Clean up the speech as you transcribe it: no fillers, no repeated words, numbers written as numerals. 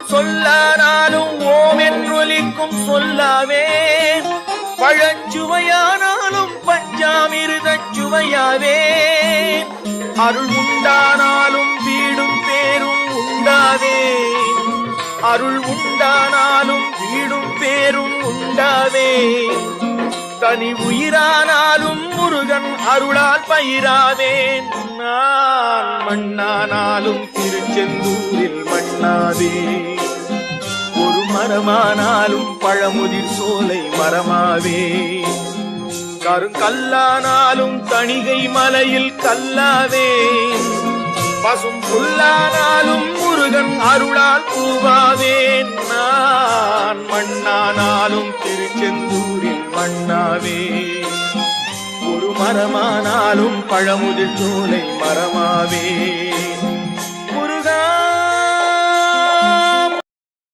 சொல்லானாலும் ஓம் என்றொலிக்கும் சொல்லாவே, பழச்சுவையானாலும் பஞ்சாமிருதச் சுவையாவே, அருள் உண்டானாலும் வீடும் பேரும் உண்டாவே, அருள் உண்டானாலும் வீடும் பேரும் உண்டாவே, தனி உயிரானாலும் முருகன் அருளால் பயிராவேன், நான் மண்ணானாலும் திருச்செந்தூரில் மண்ணாவே, ஒரு மரமானாலும் பழமுதிர் சோலை மரமாவே, கருங்கல்லானாலும் தணிகை மலையில் கல்லாவே, பசும் புல்லானாலும் முருகன் அருளால் பூவாவேன், நான் மண்ணானாலும் திருச்செந்தூரில் மண்ணாவே, ஒரு மரமானாலும் பழமுதிர் சோலை மரமாவே.